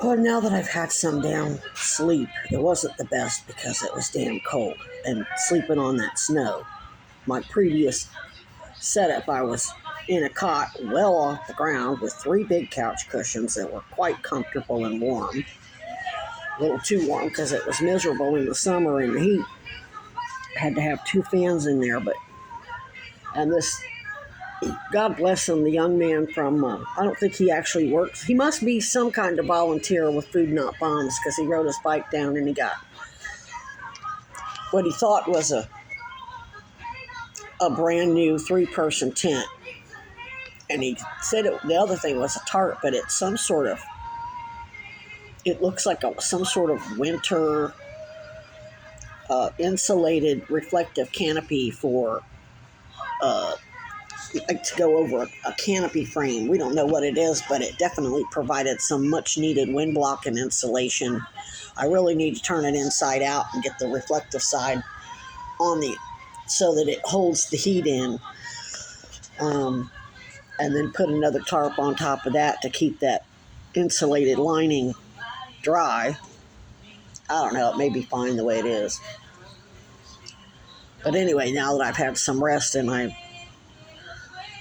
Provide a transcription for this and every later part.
Well, now that I've had some damn sleep, it wasn't the best because it was damn cold and sleeping on that snow. My previous setup, I was in a cot well off the ground with 3 big couch cushions that were quite comfortable and warm. A little too warm because it was miserable in the summer in the heat. I had to have 2 fans in there, and this, God bless him, the young man from, I don't think he actually works. He must be some kind of volunteer with Food Not Bombs because he rode his bike down and he got what he thought was a brand new 3-person tent. And he said the other thing was a tarp, but it's some sort of, it looks like some sort of winter insulated reflective canopy for to go over a canopy frame. We don't know what it is, but it definitely provided some much needed wind block and insulation. I really need to turn it inside out and get the reflective side on so that it holds the heat in. And then put another tarp on top of that to keep that insulated lining dry. I don't know, it may be fine the way it is. But anyway, now that I've had some rest and I'm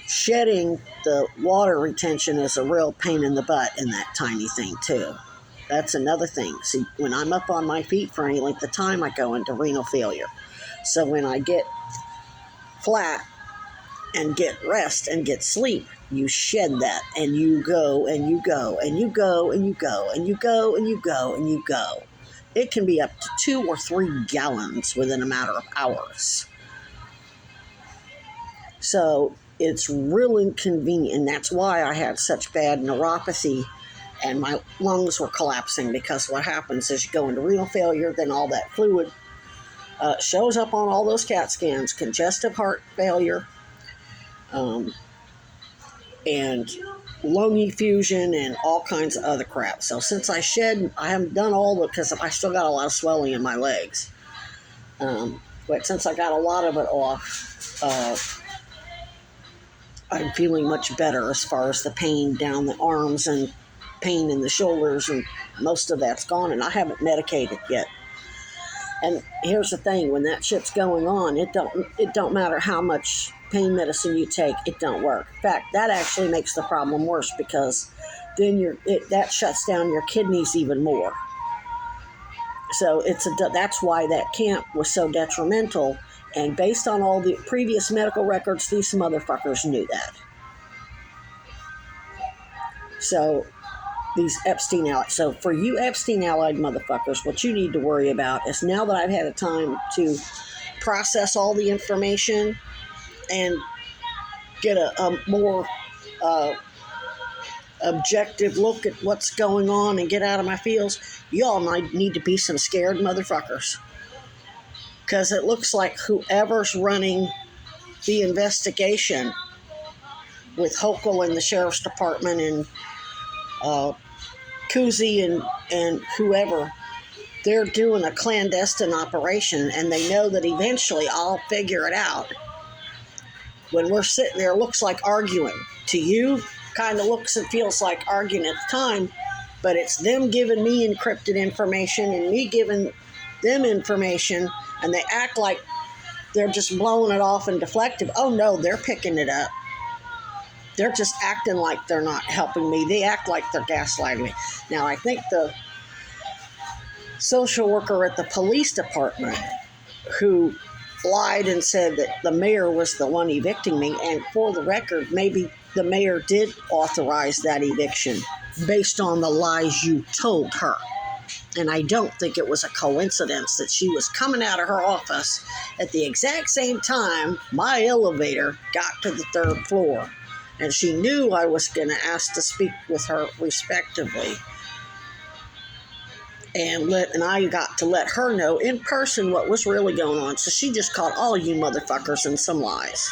shedding, the water retention is a real pain in the butt in that tiny thing too. That's another thing. See, when I'm up on my feet for any length of time, I go into renal failure. So when I get flat and get rest and get sleep, you shed that and you go and you go and you go and you go and you go and you go and you go. It can be up to 2 or 3 gallons within a matter of hours. So it's real inconvenient, and that's why I had such bad neuropathy and my lungs were collapsing, because what happens is you go into renal failure, then all that fluid shows up on all those CAT scans, congestive heart failure, and lung effusion and all kinds of other crap. So since I shed, I haven't done all because I still got a lot of swelling in my legs. But since I got a lot of it off, I'm feeling much better as far as the pain down the arms and pain in the shoulders, and most of that's gone, and I haven't medicated yet. And here's the thing, when that shit's going on, it don't matter how much pain medicine you take, it don't work. In fact, that actually makes the problem worse, because then that shuts down your kidneys even more. So that's why that camp was so detrimental. And based on all the previous medical records, these motherfuckers knew that. So these Epstein allied. So for you Epstein allied motherfuckers, what you need to worry about is, now that I've had a time to process all the information and get a more objective look at what's going on and get out of my feels, y'all might need to be some scared motherfuckers. Because it looks like whoever's running the investigation with Hochul and the Sheriff's Department and Kuzi and whoever, they're doing a clandestine operation, and they know that eventually I'll figure it out. When we're sitting there, it looks like arguing. To you, kind of looks and feels like arguing at the time, but it's them giving me encrypted information and me giving them information, and they act like they're just blowing it off and deflective. Oh no, they're picking it up. They're just acting like they're not helping me. They act like they're gaslighting me. Now, I think the social worker at the police department who lied and said that the mayor was the one evicting me, and for the record, maybe the mayor did authorize that eviction based on the lies you told her. And I don't think it was a coincidence that she was coming out of her office at the exact same time my elevator got to the 3rd floor. And she knew I was going to ask to speak with her respectively. And I got to let her know in person what was really going on. So she just caught all you motherfuckers in some lies.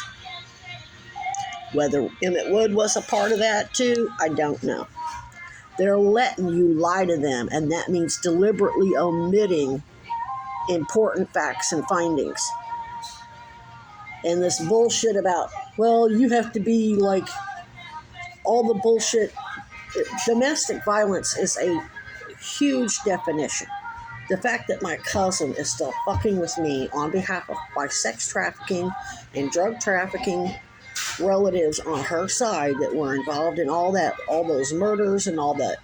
Whether Emmett Wood was a part of that too, I don't know. They're letting you lie to them, and that means deliberately omitting important facts and findings. And this bullshit about, well, you have to be like, all the bullshit. Domestic violence is a huge definition. The fact that my cousin is still fucking with me on behalf of my sex trafficking and drug trafficking relatives on her side that were involved in all those murders and all that,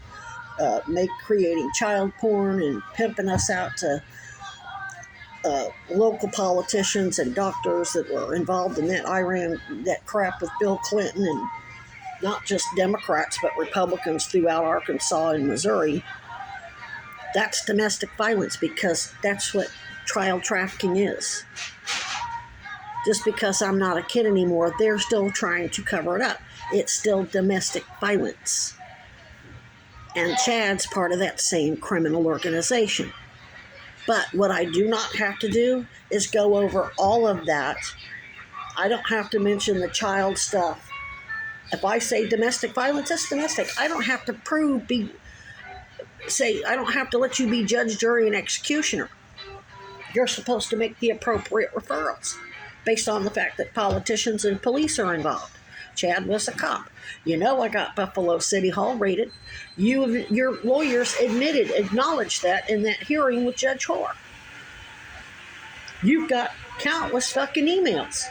creating child porn and pimping us out to local politicians and doctors that were involved in that. I ran that crap with Bill Clinton and not just Democrats but Republicans throughout Arkansas and Missouri. That's domestic violence, because that's what child trafficking is. Just because I'm not a kid anymore, they're still trying to cover it up. It's still domestic violence. And Chad's part of that same criminal organization. But what I do not have to do is go over all of that. I don't have to mention the child stuff. If I say domestic violence, it's domestic. I don't have to I don't have to let you be judge, jury, and executioner. You're supposed to make the appropriate referrals based on the fact that politicians and police are involved. Chad was a cop. I got Buffalo City Hall raided. Your lawyers acknowledged that in that hearing with Judge Hoare. You've got countless fucking emails.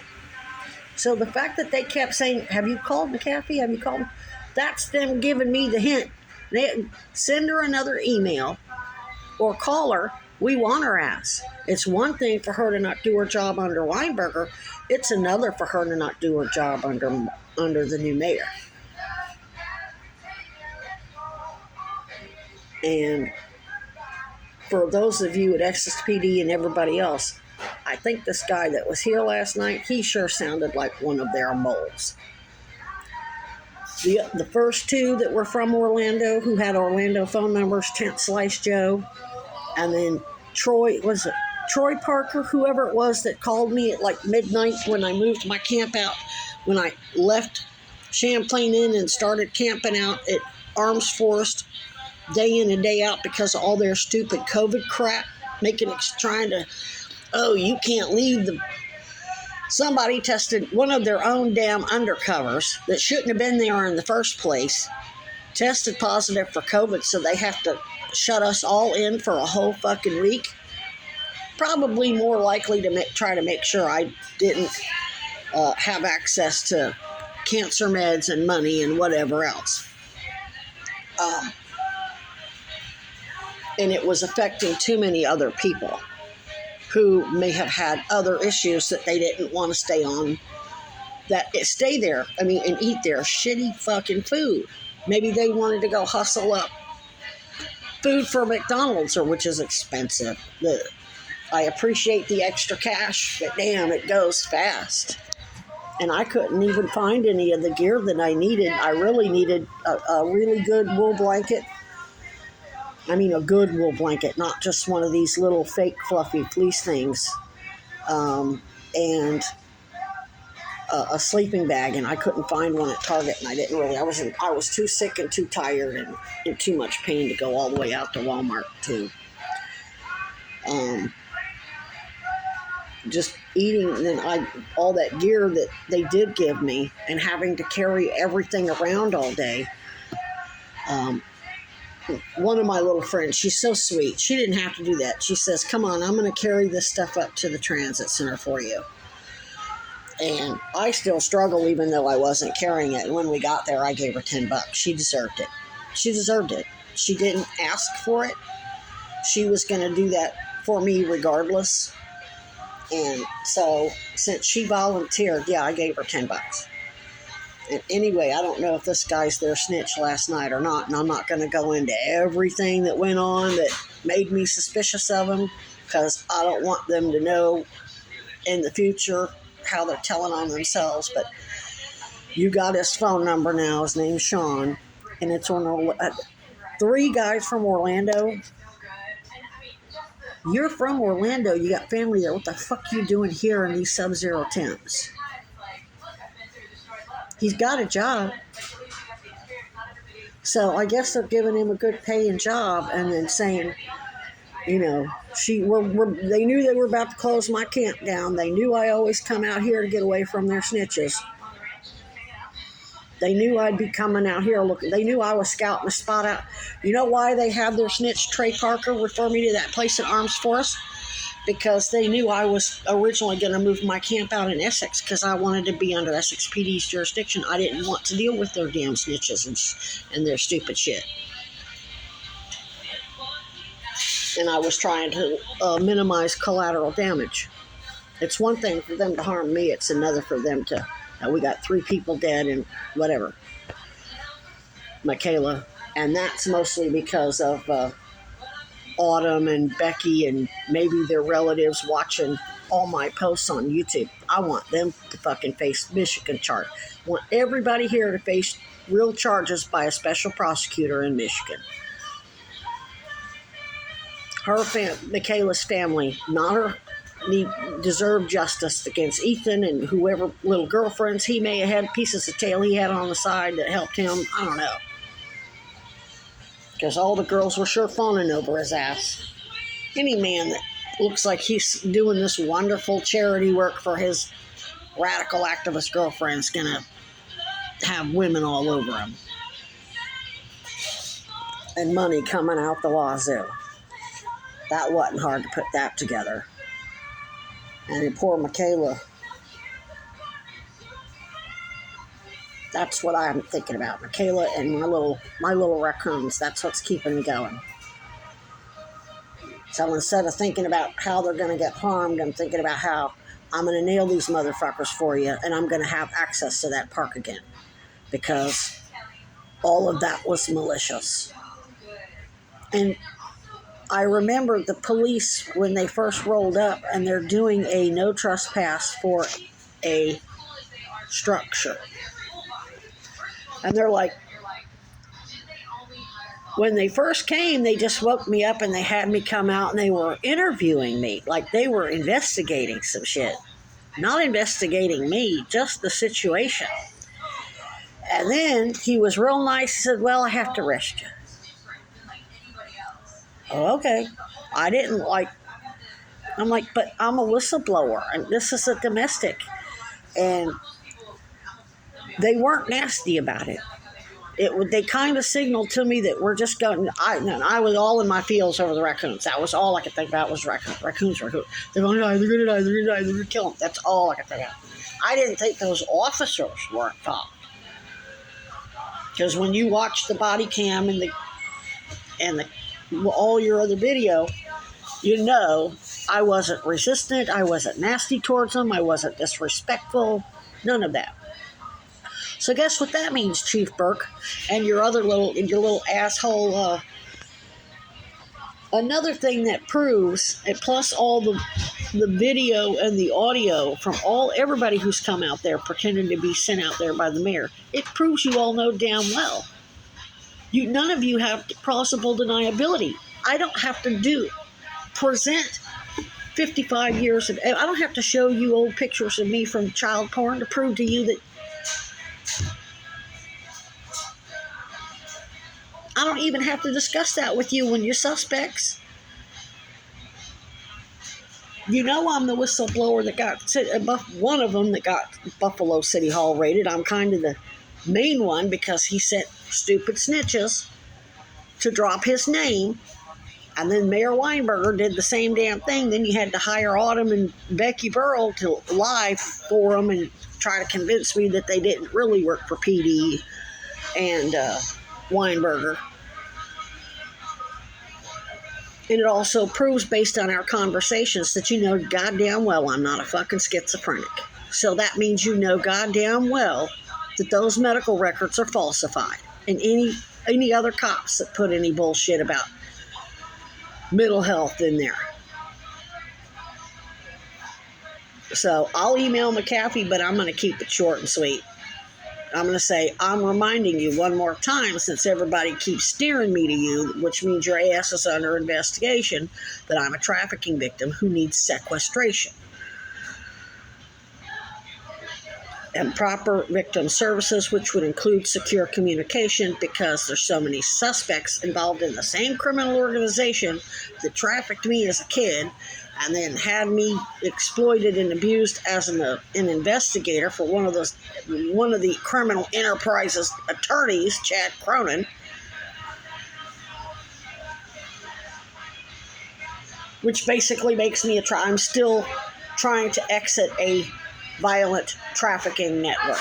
So the fact that they kept saying, have you called McAfee? Have you called? That's them giving me the hint. They send her another email or call her. We want her ass. It's one thing for her to not do her job under Weinberger. It's another for her to not do her job under the new mayor. And for those of you at XSPD and everybody else, I think this guy that was here last night, he sure sounded like one of their moles. The first two that were from Orlando, who had Orlando phone numbers, Tent Slice Joe, and then Troy Parker, whoever it was that called me at like midnight when I moved my camp out, when I left Champlain Inn and started camping out at Arms Forest day in and day out because of all their stupid COVID crap, trying to, you can't leave Somebody tested one of their own damn undercovers that shouldn't have been there in the first place, tested positive for COVID, so they have to shut us all in for a whole fucking week. Probably more likely to try to make sure I didn't have access to cancer meds and money and whatever else. And it was affecting too many other people who may have had other issues that they didn't want to stay there, and eat their shitty fucking food. Maybe they wanted to go hustle up food for McDonald's, which is expensive. I appreciate the extra cash, but damn, it goes fast. And I couldn't even find any of the gear that I needed. I really needed a really good wool blanket. A good wool blanket, not just one of these little fake fluffy fleece things. And a sleeping bag, and I couldn't find one at Target, and I was too sick and too tired and in too much pain to go all the way out to Walmart to just eating. And then all that gear that they did give me and having to carry everything around all day. One of my little friends, she's so sweet. She didn't have to do that. She says, come on, I'm going to carry this stuff up to the transit center for you. And I still struggle even though I wasn't carrying it. And when we got there, I gave her $10. She deserved it. She didn't ask for it. She was going to do that for me regardless. And so since she volunteered, I gave her $10. And anyway, I don't know if this guy's their snitch last night or not, and I'm not going to go into everything that went on that made me suspicious of him, because I don't want them to know in the future how they're telling on themselves. But you got his phone number now. His name's Sean, and it's on 3 guys from Orlando. You're from Orlando. You got family there. What the fuck are you doing here in these sub-zero temps? He's got a job. So I guess they're giving him a good paying job and then saying, they knew they were about to close my camp down. They knew I always come out here to get away from their snitches. They knew I'd be coming out here looking. They knew I was scouting a spot out. You know why they had their snitch, Trey Parker, refer me to that place in Arms Forest? Because they knew I was originally going to move my camp out in Essex because I wanted to be under Essex PD's jurisdiction. I didn't want to deal with their damn snitches and their stupid shit. And I was trying to minimize collateral damage. It's one thing for them to harm me. It's another for them to... we got 3 people dead and whatever. Michaela. And that's mostly because of... Autumn and Becky and maybe their relatives watching all my posts on YouTube. I want them to fucking face Michigan charge. I want everybody here to face real charges by a special prosecutor in Michigan. Michaela's family, not her, deserve justice against Ethan and whoever little girlfriends he may have had, pieces of tail he had on the side that helped him. I don't know. Because all the girls were sure fawning over his ass. Any man that looks like he's doing this wonderful charity work for his radical activist girlfriend's going to have women all over him. And money coming out the wazoo. That wasn't hard to put that together. And then poor Michaela. That's what I'm thinking about. Michaela and my little raccoons. That's what's keeping me going. So instead of thinking about how they're going to get harmed, I'm thinking about how I'm going to nail these motherfuckers for you, and I'm going to have access to that park again. Because all of that was malicious. And I remember the police, when they first rolled up, and they're doing a no trespass for a structure. And they're like, when they first came, they just woke me up and they had me come out and they were interviewing me. Like they were investigating some shit. Not investigating me, just the situation. And then he was real nice. He said, well, I have to arrest you. Oh, okay. I didn't like, I'm like, but I'm a whistleblower and this is a domestic. And they weren't nasty about it. They kind of signaled to me that we're just going. I was all in my feels over the raccoons. That was all I could think about was raccoons. Raccoons. They're going to die. They're going to die. They're going to die. They're going to kill them. That's all I could think about. I didn't think those officers weren't involved. Because when you watch the body cam and all your other video, you know I wasn't resistant. I wasn't nasty towards them. I wasn't disrespectful. None of that. So guess what that means, Chief Burke, and your little asshole. Another thing that proves, and plus all the video and the audio from everybody who's come out there pretending to be sent out there by the mayor, it proves you all know damn well. None of you have plausible deniability. I don't have to present 55 years of. I don't have to show you old pictures of me from child porn to prove to you that. I don't even have to discuss that with you when you're suspects. You know I'm the whistleblower that got one of them that got Buffalo City Hall raided. I'm kind of the main one because he sent stupid snitches to drop his name. And then Mayor Weinberger did the same damn thing. Then you had to hire Autumn and Becky Burrell to lie for them and try to convince me that they didn't really work for PD and Weinberger. And it also proves, based on our conversations, that you know goddamn well I'm not a fucking schizophrenic. So that means you know goddamn well that those medical records are falsified. And any other cops that put any bullshit about mental health in there. So I'll email McAfee, but I'm going to keep it short and sweet. I'm going to say, I'm reminding you one more time, since everybody keeps steering me to you, which means your ass is under investigation, that I'm a trafficking victim who needs sequestration. And proper victim services, which would include secure communication, because there's so many suspects involved in the same criminal organization that trafficked me as a kid, and then had me exploited and abused as an investigator for one of the criminal enterprises attorneys, Chad Cronon, which basically makes me I'm still trying to exit a violent trafficking network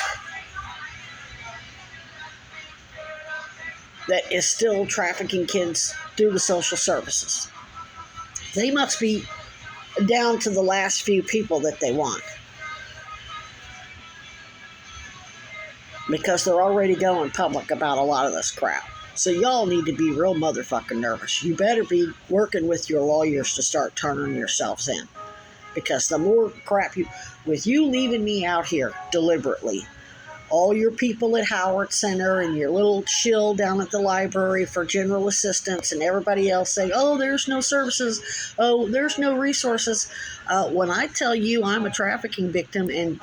that is still trafficking kids through the social services. They must be down to the last few people that they want, because they're already going public about a lot of this crap. So y'all need to be real motherfucking nervous. You better be working with your lawyers to start turning yourselves in, because the more crap with you leaving me out here deliberately, all your people at Howard Center and your little shill down at the library for general assistance and everybody else saying, oh, there's no services, oh, there's no resources. When I tell you I'm a trafficking victim and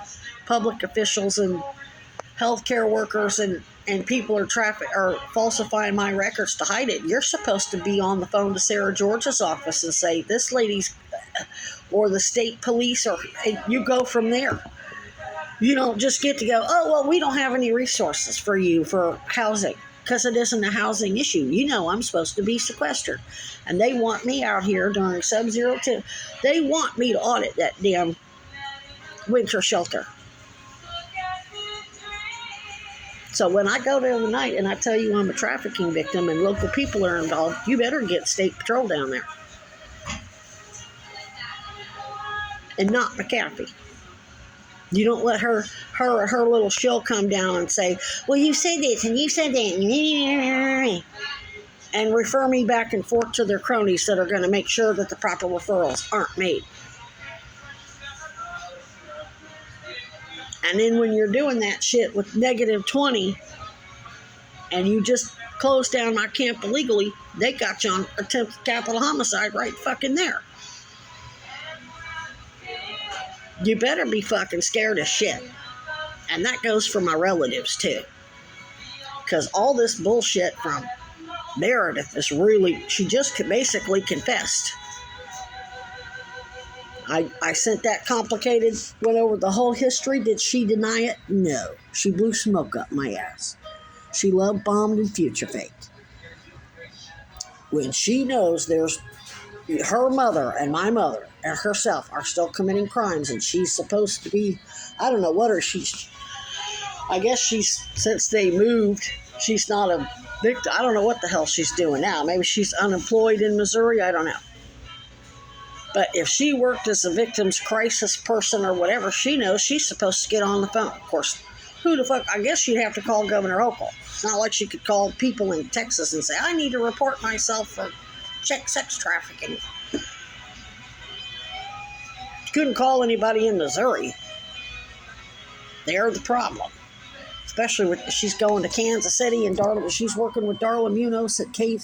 public officials and healthcare workers and people are falsifying my records to hide it, you're supposed to be on the phone to Sarah George's office and say, this lady's, or the state police, or you go from there. You don't just get to go, oh, well, we don't have any resources for you for housing, because it isn't a housing issue. You know I'm supposed to be sequestered. And they want me out here during Sub-Zero 2. They want me to audit that damn winter shelter. So when I go there tonight and I tell you I'm a trafficking victim and local people are involved, you better get state patrol down there. And not McAfee. You don't let her or her little shill come down and say, well, you said this and you said that, and refer me back and forth to their cronies that are going to make sure that the proper referrals aren't made. And then when you're doing that shit with -20 and you just closed down my camp illegally, they got you on attempted capital homicide right fucking there. You better be fucking scared as shit. And that goes for my relatives too. Because all this bullshit from Meredith is really, she just basically confessed. I sent that complicated, went over the whole history. Did she deny it? No. She blew smoke up my ass. She love bombed and future faked. When she knows there's her mother and my mother and herself are still committing crimes, and she's supposed to be, I don't know what her, I guess she's, since they moved, she's not a victim. I don't know what the hell she's doing now. Maybe she's unemployed in Missouri. I don't know. But if she worked as a victim's crisis person or whatever, she knows she's supposed to get on the phone. Of course, who the fuck? I guess she'd have to call Governor Hochul. It's not like she could call people in Texas and say, I need to report myself for sex trafficking. Couldn't call anybody in Missouri. They're the problem. Especially with, she's going to Kansas City and she's working with Darla Munoz at K